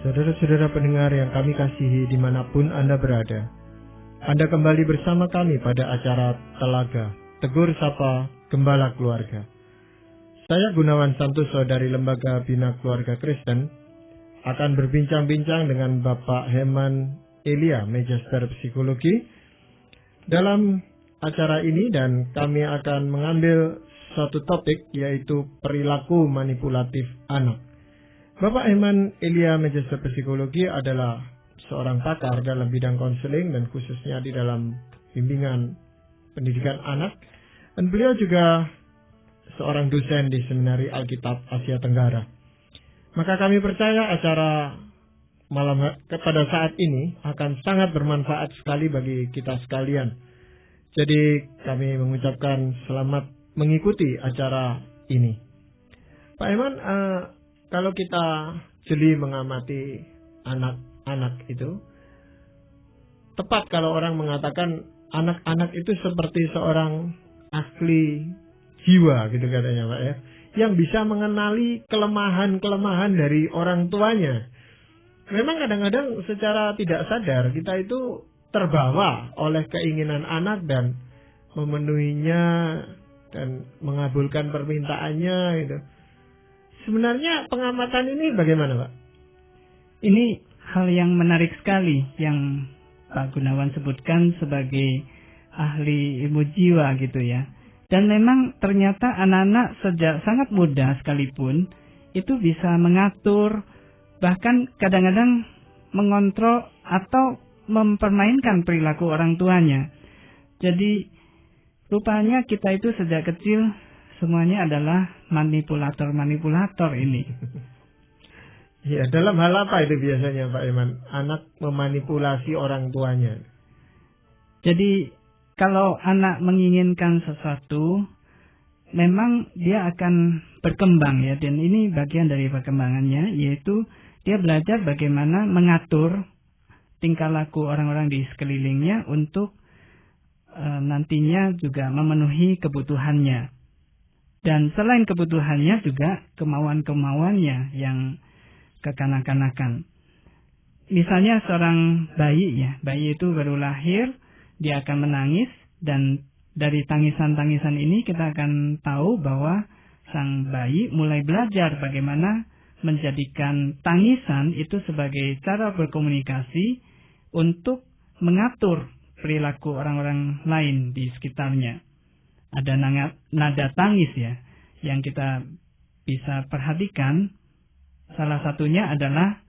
Saudara-saudara pendengar yang kami kasihi dimanapun Anda berada, Anda kembali bersama kami pada acara Telaga, Tegur Sapa Gembala Keluarga. Saya Gunawan Santoso dari Lembaga Bina Keluarga Kristen akan berbincang-bincang dengan Bapak Heman Elia, Magister Psikologi, dalam acara ini, dan kami akan mengambil suatu topik yaitu perilaku manipulatif anak. Bapak Heman Elia, Magister Psikologi, adalah seorang pakar dalam bidang konseling dan khususnya di dalam bimbingan pendidikan anak. Dan beliau juga seorang dosen di Seminari Alkitab Asia Tenggara. Maka kami percaya acara malam pada saat ini akan sangat bermanfaat sekali bagi kita sekalian. Jadi kami mengucapkan selamat mengikuti acara ini. Pak Heman, kalau kita jeli mengamati anak-anak itu, tepat kalau orang mengatakan anak-anak itu seperti seorang ahli jiwa gitu katanya Pak ya, yang bisa mengenali kelemahan-kelemahan dari orang tuanya. Memang kadang-kadang secara tidak sadar kita itu terbawa oleh keinginan anak dan memenuhinya dan mengabulkan permintaannya gitu. Sebenarnya pengamatan ini bagaimana, Pak? Ini hal yang menarik sekali yang Pak Gunawan sebutkan sebagai ahli ilmu jiwa gitu ya. Dan memang ternyata anak-anak sejak sangat muda sekalipun itu bisa mengatur, bahkan kadang-kadang mengontrol atau mempermainkan perilaku orang tuanya. Jadi rupanya kita itu sejak kecil semuanya adalah manipulator-manipulator ini. Ya, dalam hal apa itu biasanya Pak Iman? Anak memanipulasi orang tuanya. Jadi kalau anak menginginkan sesuatu, memang dia akan berkembang ya. Dan ini bagian dari perkembangannya, yaitu dia belajar bagaimana mengatur tingkah laku orang-orang di sekelilingnya untuk nantinya juga memenuhi kebutuhannya. Dan selain kebutuhannya juga kemauan-kemauannya yang kekanak-kanakan. Misalnya seorang bayi ya, bayi itu baru lahir, dia akan menangis, dan dari tangisan-tangisan ini kita akan tahu bahwa sang bayi mulai belajar bagaimana menjadikan tangisan itu sebagai cara berkomunikasi untuk mengatur perilaku orang-orang lain di sekitarnya. Ada nada tangis ya yang kita bisa perhatikan. Salah satunya adalah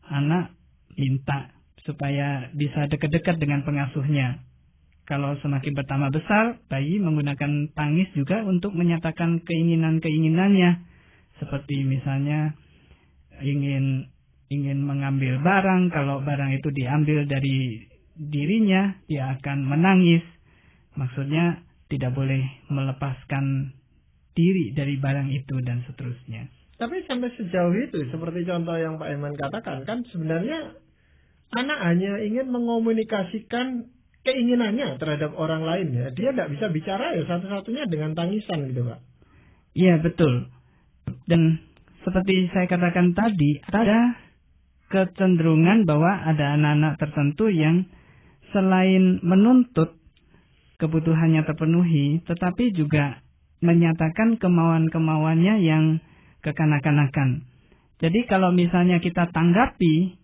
anak minta supaya bisa dekat-dekat dengan pengasuhnya. Kalau semakin bertambah besar, bayi menggunakan tangis juga untuk menyatakan keinginan-keinginannya. Seperti misalnya ingin mengambil barang, kalau barang itu diambil dari dirinya, dia akan menangis. Maksudnya tidak boleh melepaskan diri dari barang itu dan seterusnya. Tapi sampai sejauh itu, seperti contoh yang Pak Eman katakan, kan sebenarnya anak hanya ingin mengomunikasikan keinginannya terhadap orang lain ya. Dia tidak bisa bicara ya satu-satunya dengan tangisan gitu Pak. Iya betul. Dan seperti saya katakan tadi, ada kecenderungan bahwa ada anak-anak tertentu yang selain menuntut kebutuhannya terpenuhi, tetapi juga menyatakan kemauan-kemauannya yang kekanak-kanakan. Jadi kalau misalnya kita tanggapi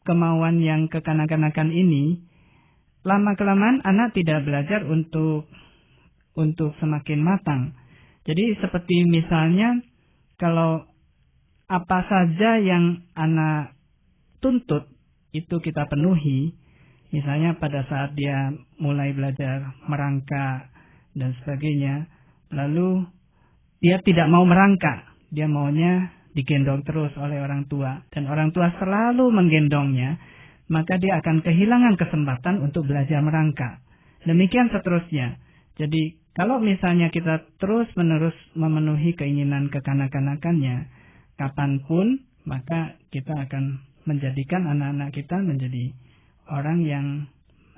kemauan yang kekanak-kanakan ini, lama-kelamaan anak tidak belajar untuk semakin matang. Jadi seperti misalnya kalau apa saja yang anak tuntut itu kita penuhi, misalnya pada saat dia mulai belajar merangkak dan sebagainya, lalu dia tidak mau merangkak, dia maunya digendong terus oleh orang tua, dan orang tua selalu menggendongnya, maka dia akan kehilangan kesempatan untuk belajar merangkak. Demikian seterusnya. Jadi kalau misalnya kita terus-menerus memenuhi keinginan kekanak-kanakannya, kapanpun, maka kita akan menjadikan anak-anak kita menjadi orang yang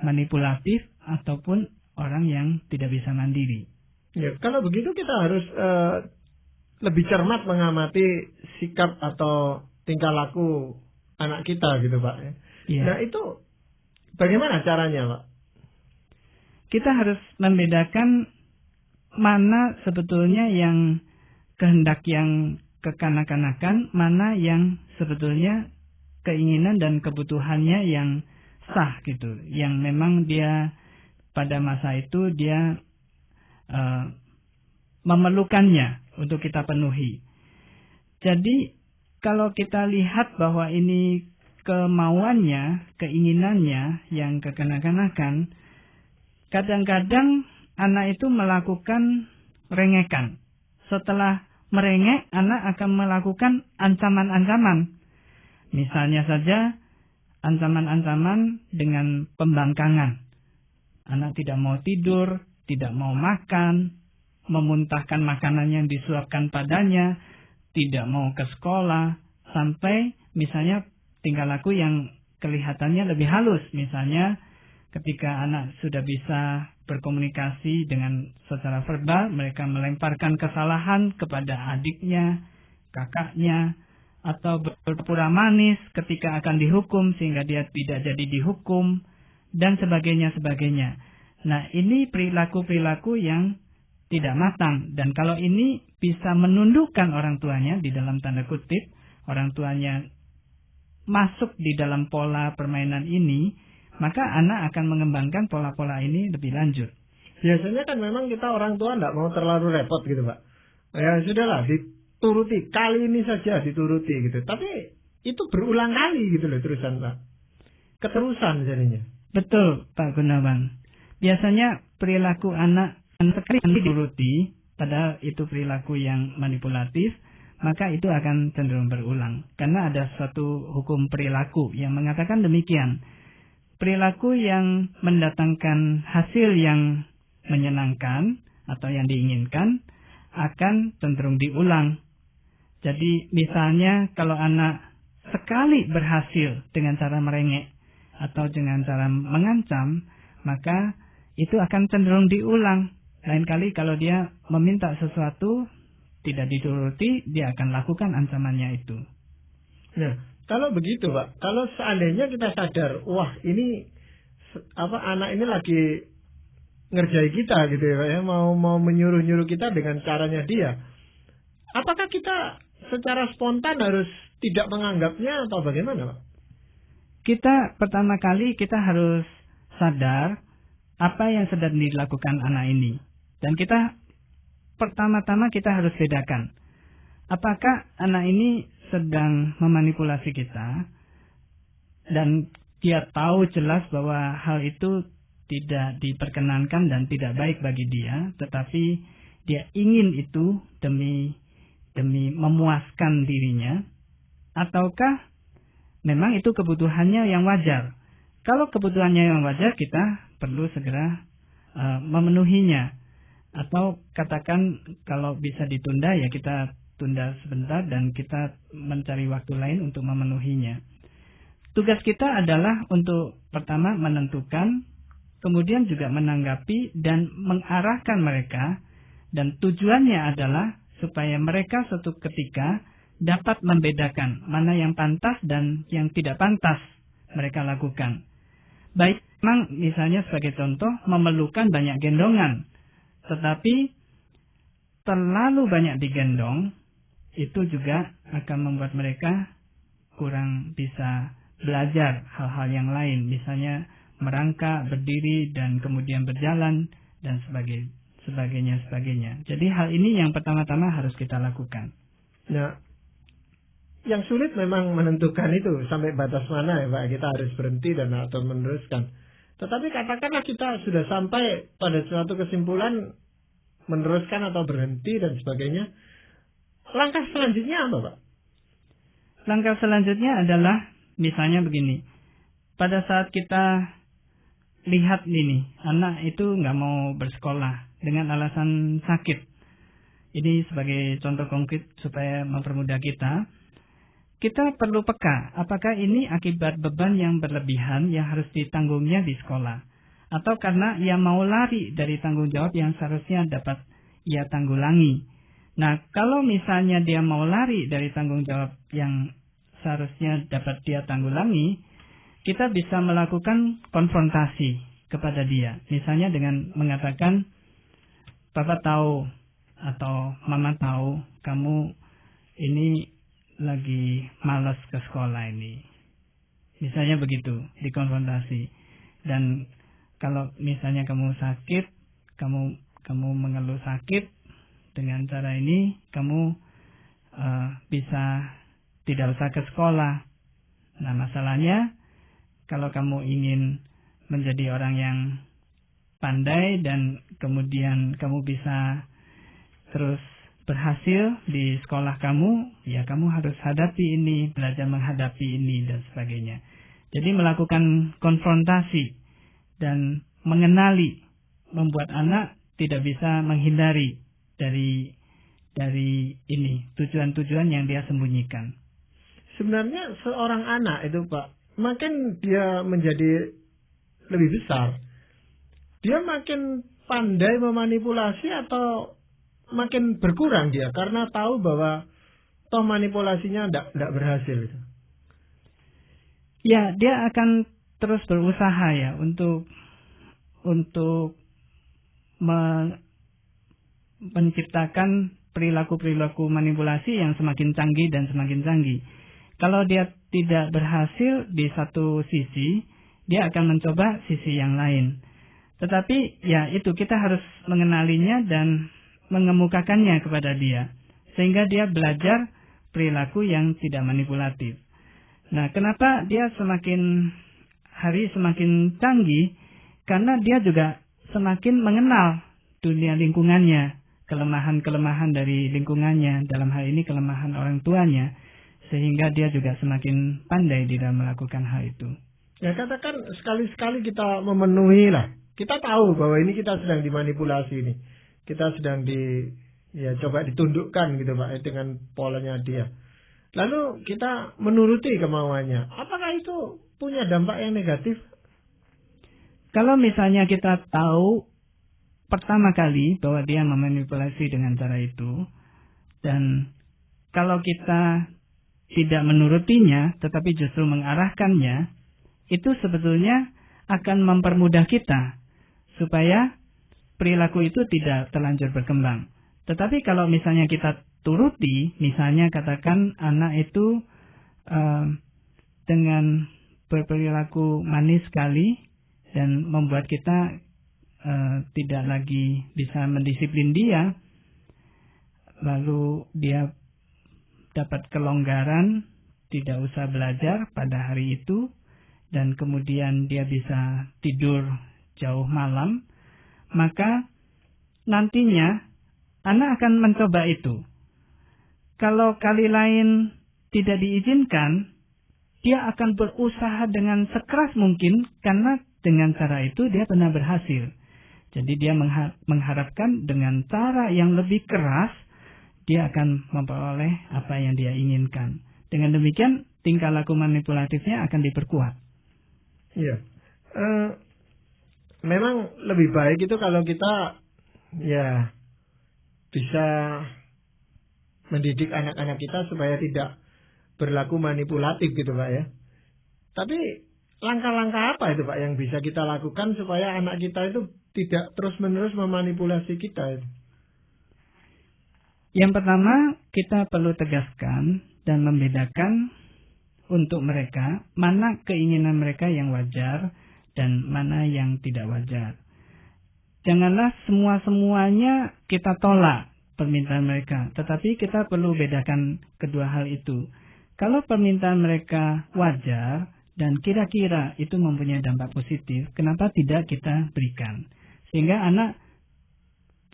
manipulatif ataupun orang yang tidak bisa mandiri. Ya, kalau begitu kita harus lebih cermat mengamati sikap atau tingkah laku anak kita gitu Pak. Iya. Nah itu bagaimana caranya Pak? Kita harus membedakan mana sebetulnya yang kehendak yang kekanak-kanakan, mana yang sebetulnya keinginan dan kebutuhannya yang sah gitu, yang memang dia pada masa itu dia memerlukannya untuk kita penuhi. Jadi kalau kita lihat bahwa ini kemauannya, keinginannya yang kekanak-kanakan, kadang-kadang anak itu melakukan rengekan. Setelah merengek, anak akan melakukan ancaman-ancaman. Misalnya saja ancaman-ancaman dengan pembangkangan. Anak tidak mau tidur, tidak mau makan, memuntahkan makanan yang disuapkan padanya, tidak mau ke sekolah, sampai misalnya tingkah laku yang kelihatannya lebih halus. Misalnya ketika anak sudah bisa berkomunikasi dengan secara verbal, mereka melemparkan kesalahan kepada adiknya, kakaknya, atau berpura manis ketika akan dihukum sehingga dia tidak jadi dihukum, dan sebagainya. Nah, ini perilaku-perilaku yang tidak matang, dan kalau ini bisa menundukkan orang tuanya, di dalam tanda kutip, orang tuanya masuk di dalam pola permainan ini, maka anak akan mengembangkan pola-pola ini lebih lanjut. Biasanya kan memang kita orang tua tidak mau terlalu repot gitu Pak. Ya sudahlah, dituruti, kali ini saja dituruti gitu. Tapi itu berulang kali gitu loh terusan Pak. Keterusan jadinya. Betul Pak Gunawan. Biasanya perilaku anak sekali dituruti, padahal itu perilaku yang manipulatif, maka itu akan cenderung berulang. Karena ada suatu hukum perilaku yang mengatakan demikian. Perilaku yang mendatangkan hasil yang menyenangkan atau yang diinginkan akan cenderung diulang. Jadi misalnya kalau anak sekali berhasil dengan cara merengek atau dengan cara mengancam, maka itu akan cenderung diulang. Lain kali kalau dia meminta sesuatu tidak dituruti, dia akan lakukan ancamannya itu. Nah, kalau begitu Pak, kalau seandainya kita sadar, wah ini anak ini lagi ngerjai kita gitu ya Pak ya, mau menyuruh-nyuruh kita dengan caranya dia. Apakah kita secara spontan harus tidak menganggapnya atau bagaimana Pak? Kita pertama kali kita harus sadar apa yang sedang dilakukan anak ini. Dan kita pertama-tama kita harus bedakan. Apakah anak ini sedang memanipulasi kita dan dia tahu jelas bahwa hal itu tidak diperkenankan dan tidak baik bagi dia, tetapi dia ingin itu demi memuaskan dirinya, ataukah memang itu kebutuhannya yang wajar? Kalau kebutuhannya yang wajar, kita perlu segera memenuhinya. Atau katakan kalau bisa ditunda, ya kita tunda sebentar dan kita mencari waktu lain untuk memenuhinya. Tugas kita adalah untuk pertama menentukan, kemudian juga menanggapi dan mengarahkan mereka, dan tujuannya adalah supaya mereka suatu ketika dapat membedakan mana yang pantas dan yang tidak pantas mereka lakukan. Baik, memang misalnya sebagai contoh memerlukan banyak gendongan, tetapi terlalu banyak digendong itu juga akan membuat mereka kurang bisa belajar hal-hal yang lain, misalnya merangkak, berdiri, dan kemudian berjalan, dan sebagainya. Jadi hal ini yang pertama-tama harus kita lakukan. Nah, yang sulit memang menentukan itu sampai batas mana ya Pak, kita harus berhenti dan atau meneruskan. Tetapi katakanlah kita sudah sampai pada suatu kesimpulan meneruskan atau berhenti dan sebagainya. Langkah selanjutnya apa Pak? Langkah selanjutnya adalah misalnya begini. Pada saat kita lihat ini, anak itu nggak mau bersekolah dengan alasan sakit. Ini sebagai contoh konkret supaya mempermudah kita. Kita perlu peka, apakah ini akibat beban yang berlebihan yang harus ditanggungnya di sekolah, atau karena ia mau lari dari tanggung jawab yang seharusnya dapat ia tanggulangi. Nah, kalau misalnya dia mau lari dari tanggung jawab yang seharusnya dapat dia tanggulangi, kita bisa melakukan konfrontasi kepada dia. Misalnya dengan mengatakan, Papa tahu atau Mama tahu kamu ini lagi malas ke sekolah ini. Misalnya begitu, dikonfrontasi. Dan kalau misalnya kamu sakit, kamu mengeluh sakit, dengan cara ini kamu bisa tidak usah ke sekolah. Nah, masalahnya kalau kamu ingin menjadi orang yang pandai dan kemudian kamu bisa terus berhasil di sekolah kamu, ya kamu harus hadapi ini, belajar menghadapi ini dan sebagainya. Jadi melakukan konfrontasi dan mengenali, membuat anak tidak bisa menghindari dari ini tujuan-tujuan yang dia sembunyikan. Sebenarnya seorang anak itu Pak, makin dia menjadi lebih besar, dia makin pandai memanipulasi atau makin berkurang dia karena tahu bahwa toh manipulasinya tidak berhasil. Ya, dia akan terus berusaha ya untuk menciptakan perilaku-perilaku manipulasi yang semakin canggih dan semakin canggih. Kalau dia tidak berhasil di satu sisi, dia akan mencoba sisi yang lain. Tetapi ya itu, kita harus mengenalinya dan mengemukakannya kepada dia, sehingga dia belajar perilaku yang tidak manipulatif. Nah, kenapa dia semakin hari semakin canggih? Karena dia juga semakin mengenal dunia lingkungannya, kelemahan-kelemahan dari lingkungannya, dalam hal ini kelemahan orang tuanya, sehingga dia juga semakin pandai di dalam melakukan hal itu. Ya, katakan sekali-sekali kita memenuhi lah. Kita tahu bahwa ini kita sedang dimanipulasi ini. Kita sedang coba ditundukkan gitu Pak, dengan polanya dia. Lalu kita menuruti kemauannya. Apakah itu punya dampak yang negatif? Kalau misalnya kita tahu pertama kali bahwa dia memanipulasi dengan cara itu, dan kalau kita tidak menurutinya, tetapi justru mengarahkannya, itu sebetulnya akan mempermudah kita supaya perilaku itu tidak terlanjur berkembang. Tetapi kalau misalnya kita turuti, misalnya katakan anak itu dengan berperilaku manis sekali dan membuat kita tidak lagi bisa mendisiplin dia, lalu dia dapat kelonggaran, tidak usah belajar pada hari itu, dan kemudian dia bisa tidur jauh malam, maka nantinya anak akan mencoba itu. Kalau kali lain tidak diizinkan, dia akan berusaha dengan sekeras mungkin, karena dengan cara itu dia pernah berhasil. Jadi dia mengharapkan dengan cara yang lebih keras, dia akan memperoleh apa yang dia inginkan. Dengan demikian, tingkah laku manipulatifnya akan diperkuat. Iya. Memang lebih baik itu kalau kita ya bisa mendidik anak-anak kita supaya tidak berlaku manipulatif gitu Pak ya. Tapi langkah-langkah apa itu Pak yang bisa kita lakukan supaya anak kita itu tidak terus-menerus memanipulasi kita? Yang pertama, kita perlu tegaskan dan membedakan untuk mereka mana keinginan mereka yang wajar dan mana yang tidak wajar. Janganlah semua-semuanya kita tolak permintaan mereka, tetapi kita perlu bedakan kedua hal itu. Kalau permintaan mereka wajar dan kira-kira itu mempunyai dampak positif, kenapa tidak kita berikan? Sehingga anak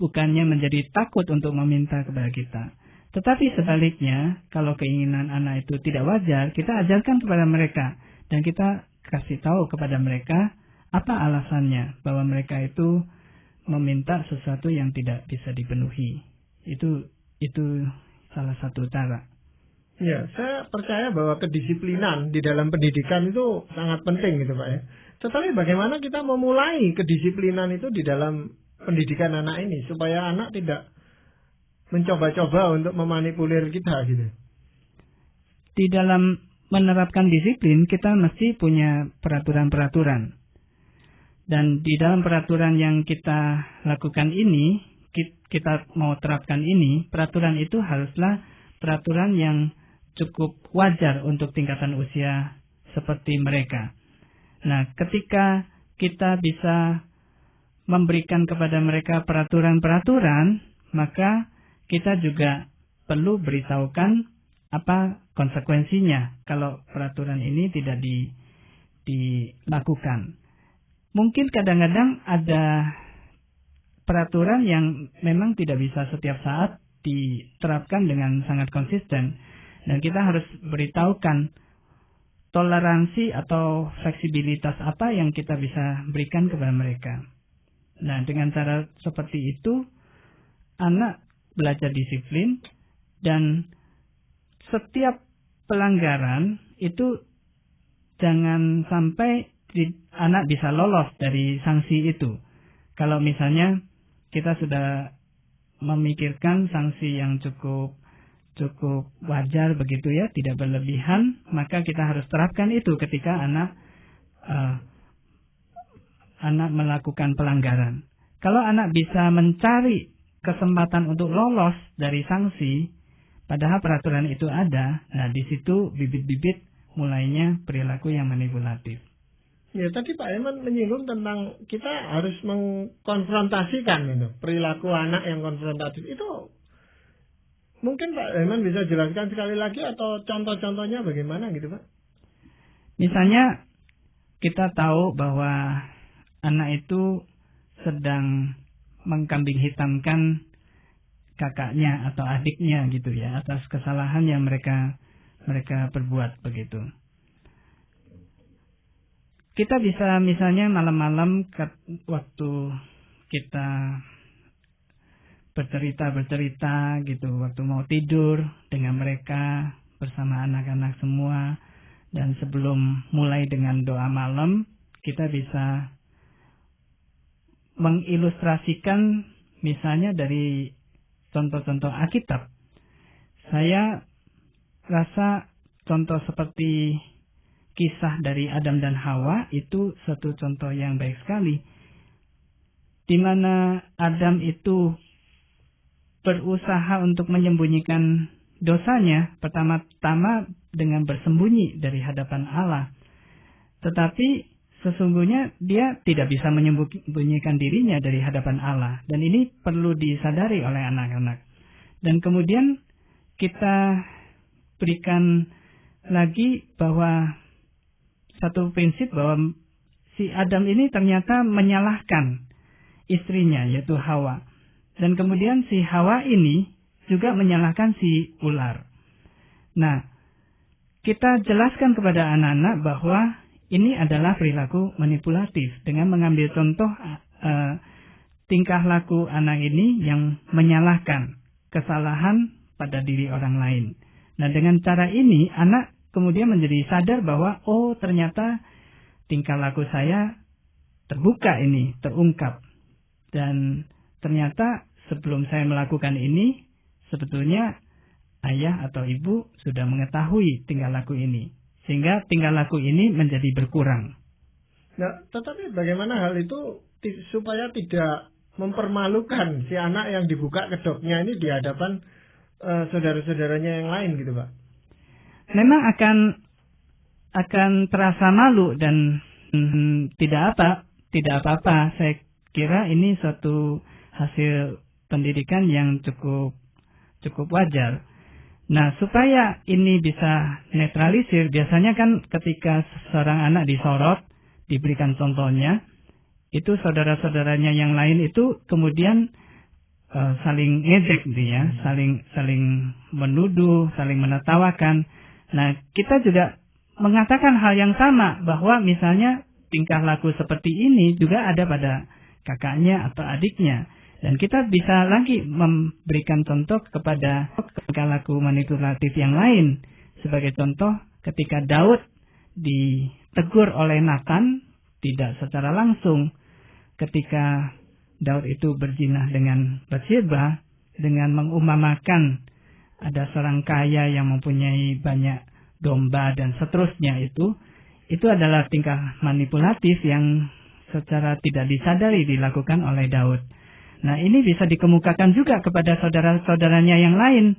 bukannya menjadi takut untuk meminta kepada kita. Tetapi sebaliknya, kalau keinginan anak itu tidak wajar, kita ajarkan kepada mereka. Dan kita kasih tahu kepada mereka apa alasannya bahwa mereka itu meminta sesuatu yang tidak bisa dipenuhi. Itu salah satu cara. Ya, saya percaya bahwa kedisiplinan di dalam pendidikan itu sangat penting gitu Pak ya. Tetapi bagaimana kita memulai kedisiplinan itu di dalam pendidikan anak ini supaya anak tidak mencoba-coba untuk memanipulir kita gitu. Di dalam menerapkan disiplin, kita mesti punya peraturan-peraturan. Dan di dalam peraturan yang kita lakukan ini, kita mau terapkan ini, peraturan itu haruslah peraturan yang cukup wajar untuk tingkatan usia seperti mereka. Nah, ketika kita bisa memberikan kepada mereka peraturan-peraturan, maka kita juga perlu beritahukan apa konsekuensinya kalau peraturan ini tidak dilakukan. Mungkin kadang-kadang ada peraturan yang memang tidak bisa setiap saat diterapkan dengan sangat konsisten. Dan kita harus beritahukan toleransi atau fleksibilitas apa yang kita bisa berikan kepada mereka. Nah, dengan cara seperti itu, anak belajar disiplin dan setiap pelanggaran itu jangan sampai anak bisa lolos dari sanksi itu. Kalau misalnya kita sudah memikirkan sanksi yang cukup wajar begitu ya, tidak berlebihan, maka kita harus terapkan itu ketika anak melakukan pelanggaran. Kalau anak bisa mencari kesempatan untuk lolos dari sanksi, padahal peraturan itu ada, nah di situ bibit-bibit mulainya perilaku yang manipulatif. Ya, tadi Pak Eman menyinggung tentang kita harus mengkonfrontasikan itu, perilaku anak yang konfrontatif. Itu mungkin Pak Eman bisa jelaskan sekali lagi atau contoh-contohnya bagaimana gitu Pak? Misalnya kita tahu bahwa anak itu sedang mengkambing hitamkan kakaknya atau adiknya gitu ya, atas kesalahan yang mereka perbuat begitu. Kita bisa misalnya malam-malam waktu kita bercerita gitu, waktu mau tidur dengan mereka bersama anak-anak semua, dan sebelum mulai dengan doa malam, kita bisa mengilustrasikan misalnya dari contoh-contoh Alkitab. Saya rasa contoh seperti kisah dari Adam dan Hawa itu satu contoh yang baik sekali, di mana Adam itu berusaha untuk menyembunyikan dosanya, pertama-tama dengan bersembunyi dari hadapan Allah. Tetapi sesungguhnya dia tidak bisa menyembunyikan dirinya dari hadapan Allah. Dan ini perlu disadari oleh anak-anak. Dan kemudian kita berikan lagi bahwa satu prinsip bahwa si Adam ini ternyata menyalahkan istrinya, yaitu Hawa. Dan kemudian si Hawa ini juga menyalahkan si ular. Nah, kita jelaskan kepada anak-anak bahwa ini adalah perilaku manipulatif dengan mengambil contoh tingkah laku anak ini yang menyalahkan kesalahan pada diri orang lain. Nah, dengan cara ini anak kemudian menjadi sadar bahwa oh ternyata tingkah laku saya terbuka ini, terungkap. Dan ternyata sebelum saya melakukan ini, sebetulnya ayah atau ibu sudah mengetahui tingkah laku ini. Sehingga tingkah laku ini menjadi berkurang. Nah, tetapi bagaimana hal itu supaya tidak mempermalukan si anak yang dibuka kedoknya ini di hadapan saudara-saudaranya yang lain gitu Pak? Memang akan terasa malu dan tidak apa-apa. Saya kira ini suatu hasil pendidikan yang cukup wajar. Nah, supaya ini bisa netralisir, biasanya kan ketika seorang anak disorot, diberikan contohnya, itu saudara-saudaranya yang lain itu kemudian saling ngejek gitu ya, saling menuduh, saling menertawakan. Nah, kita juga mengatakan hal yang sama, bahwa misalnya tingkah laku seperti ini juga ada pada kakaknya atau adiknya. Dan kita bisa lagi memberikan contoh kepada tingkah laku manipulatif yang lain. Sebagai contoh, ketika Daud ditegur oleh Nathan, tidak secara langsung, ketika Daud itu berzina dengan Batsyeba, dengan mengumpamakan ada seorang kaya yang mempunyai banyak domba dan seterusnya itu adalah tingkah manipulatif yang secara tidak disadari dilakukan oleh Daud. Nah, ini bisa dikemukakan juga kepada saudara-saudaranya yang lain.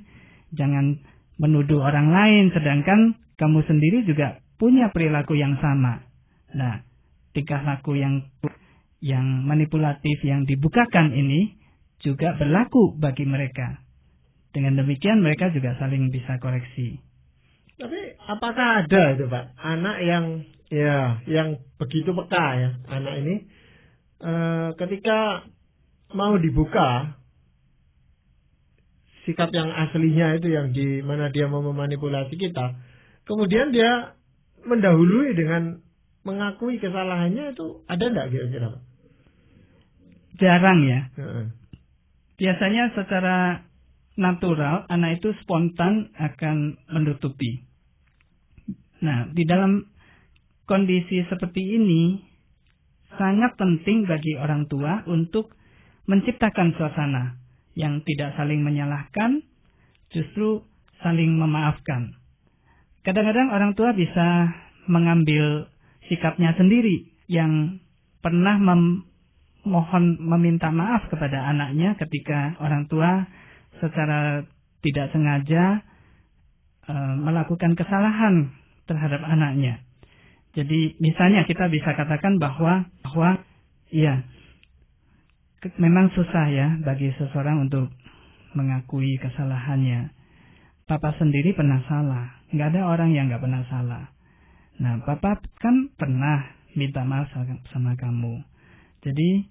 Jangan menuduh orang lain sedangkan kamu sendiri juga punya perilaku yang sama. Nah, tingkah laku yang manipulatif yang dibukakan ini juga berlaku bagi mereka. Dengan demikian mereka juga saling bisa koreksi. Tapi apakah ada itu Pak, anak yang begitu peka ya, anak ini ketika mau dibuka sikap yang aslinya itu yang di mana dia mau memanipulasi kita, kemudian dia mendahului dengan mengakui kesalahannya, itu ada enggak kira-kira Pak? Jarang ya. Biasanya secara natural anak itu spontan akan menutupi. Nah, di dalam kondisi seperti ini sangat penting bagi orang tua untuk menciptakan suasana yang tidak saling menyalahkan, justru saling memaafkan. Kadang-kadang orang tua bisa mengambil sikapnya sendiri yang pernah mohon meminta maaf kepada anaknya ketika orang tua secara tidak sengaja melakukan kesalahan terhadap anaknya. Jadi misalnya kita bisa katakan bahwa ya memang susah ya bagi seseorang untuk mengakui kesalahannya. Papa sendiri pernah salah, nggak ada orang yang nggak pernah salah. Nah, Papa kan pernah minta maaf sama kamu. Jadi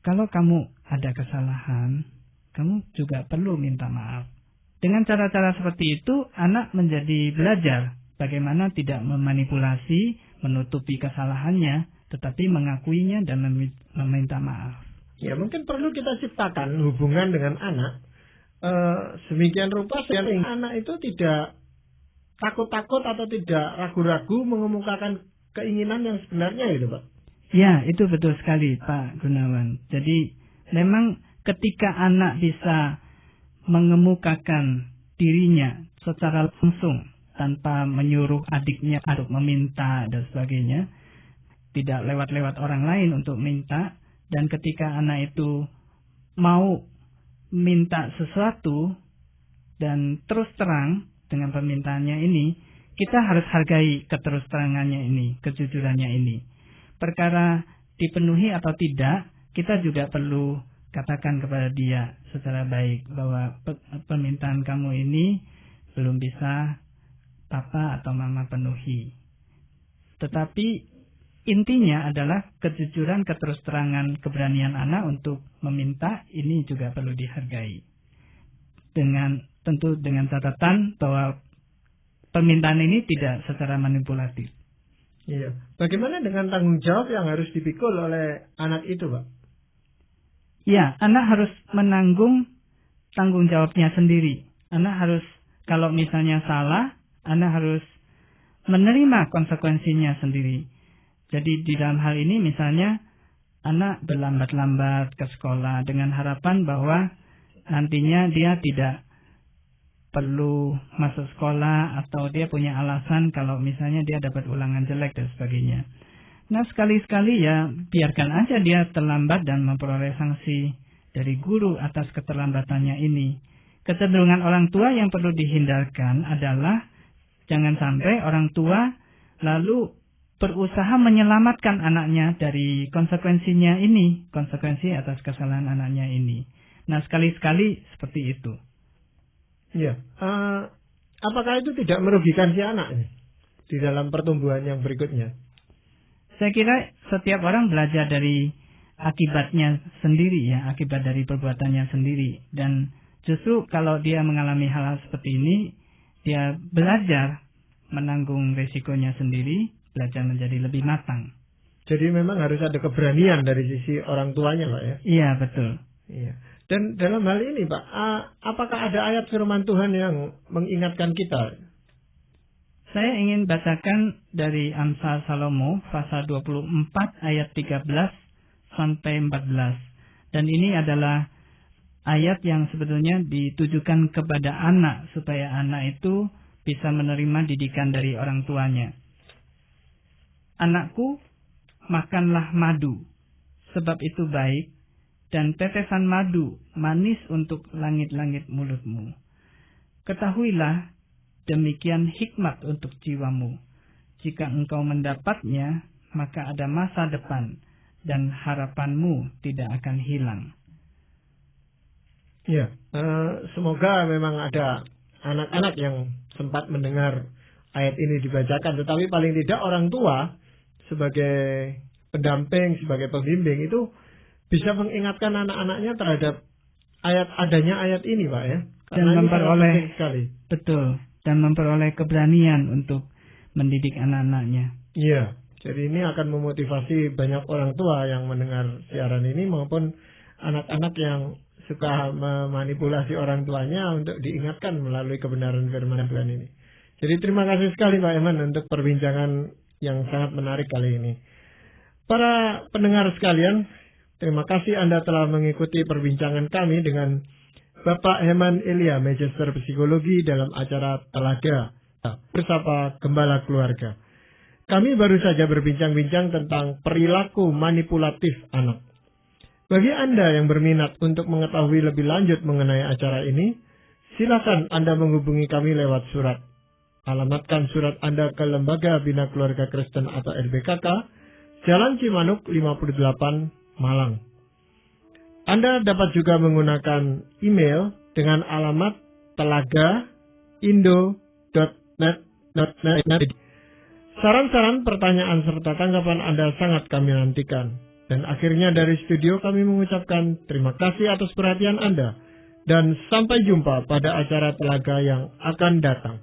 kalau kamu ada kesalahan, kamu juga perlu minta maaf. Dengan cara-cara seperti itu, anak menjadi belajar bagaimana tidak memanipulasi, menutupi kesalahannya, tetapi mengakuinya dan meminta maaf. Ya, mungkin perlu kita ciptakan hubungan dengan anak sedemikian rupa sehingga anak itu tidak takut-takut atau tidak ragu-ragu mengemukakan keinginan yang sebenarnya itu, Pak. Ya, itu betul sekali, Pak Gunawan. Jadi, memang ketika anak bisa mengemukakan dirinya secara langsung, tanpa menyuruh adiknya untuk meminta dan sebagainya, tidak lewat-lewat orang lain untuk minta, dan ketika anak itu mau minta sesuatu dan terus terang dengan permintaannya ini, kita harus hargai keterus terangannya ini, kejujurannya ini. Perkara dipenuhi atau tidak, kita juga perlu katakan kepada dia secara baik bahwa permintaan kamu ini belum bisa papa atau mama penuhi. Tetapi intinya adalah kejujuran, keterus-terangan, keberanian anak untuk meminta ini juga perlu dihargai. Tentu dengan catatan bahwa permintaan ini tidak secara manipulatif. Iya. Bagaimana dengan tanggung jawab yang harus dipikul oleh anak itu, Pak? Ya, anak harus menanggung tanggung jawabnya sendiri. Anak harus, kalau misalnya salah, anak harus menerima konsekuensinya sendiri. Jadi di dalam hal ini misalnya anak berlambat-lambat ke sekolah dengan harapan bahwa nantinya dia tidak perlu masuk sekolah atau dia punya alasan kalau misalnya dia dapat ulangan jelek dan sebagainya. Nah, sekali-sekali ya biarkan aja dia terlambat dan memperoleh sanksi dari guru atas keterlambatannya ini. Kecenderungan orang tua yang perlu dihindarkan adalah jangan sampai orang tua lalu berusaha menyelamatkan anaknya dari konsekuensinya ini, konsekuensi atas kesalahan anaknya ini. Nah, sekali-sekali seperti itu. Ya, apakah itu tidak merugikan si anak ini di dalam pertumbuhan yang berikutnya? Saya kira setiap orang belajar dari akibatnya sendiri ya, akibat dari perbuatannya sendiri. Dan justru kalau dia mengalami hal-hal seperti ini, dia belajar menanggung resikonya sendiri, belajar menjadi lebih matang. Jadi memang harus ada keberanian dari sisi orang tuanya, Pak ya? Iya, betul. Iya. Dan dalam hal ini, Pak, apakah ada ayat firman Tuhan yang mengingatkan kita? Saya ingin bacakan dari Amsal Salomo pasal 24 ayat 13 sampai 14. Dan ini adalah ayat yang sebetulnya ditujukan kepada anak supaya anak itu bisa menerima didikan dari orang tuanya. Anakku, makanlah madu, sebab itu baik, dan tetesan madu manis untuk langit-langit mulutmu. Ketahuilah, demikian hikmat untuk jiwamu. Jika engkau mendapatnya, maka ada masa depan, dan harapanmu tidak akan hilang. Ya, semoga memang ada anak-anak yang sempat mendengar ayat ini dibacakan, tetapi paling tidak orang tua sebagai pendamping, sebagai pembimbing itu bisa mengingatkan anak-anaknya terhadap adanya ayat ini, Pak, ya. Karena dan memperoleh sekali. Betul, dan memperoleh keberanian untuk mendidik anak-anaknya. Iya, jadi ini akan memotivasi banyak orang tua yang mendengar siaran ini maupun anak-anak yang suka memanipulasi orang tuanya untuk diingatkan melalui kebenaran firman Tuhan ini. Jadi terima kasih sekali Pak Eman untuk perbincangan yang sangat menarik kali ini. Para pendengar sekalian, terima kasih Anda telah mengikuti perbincangan kami dengan Bapak Heman Elia, Magister Psikologi dalam acara Telaga bersama Gembala Keluarga. Kami baru saja berbincang-bincang tentang perilaku manipulatif anak. Bagi Anda yang berminat untuk mengetahui lebih lanjut mengenai acara ini, silakan Anda menghubungi kami lewat surat. Alamatkan surat Anda ke Lembaga Bina Keluarga Kristen atau LBKK, Jalan Cimanuk 58, Malang. Anda dapat juga menggunakan email dengan alamat telagaindo.net. Saran-saran, pertanyaan, serta tanggapan Anda sangat kami nantikan. Dan akhirnya dari studio kami mengucapkan terima kasih atas perhatian Anda. Dan sampai jumpa pada acara Telaga yang akan datang.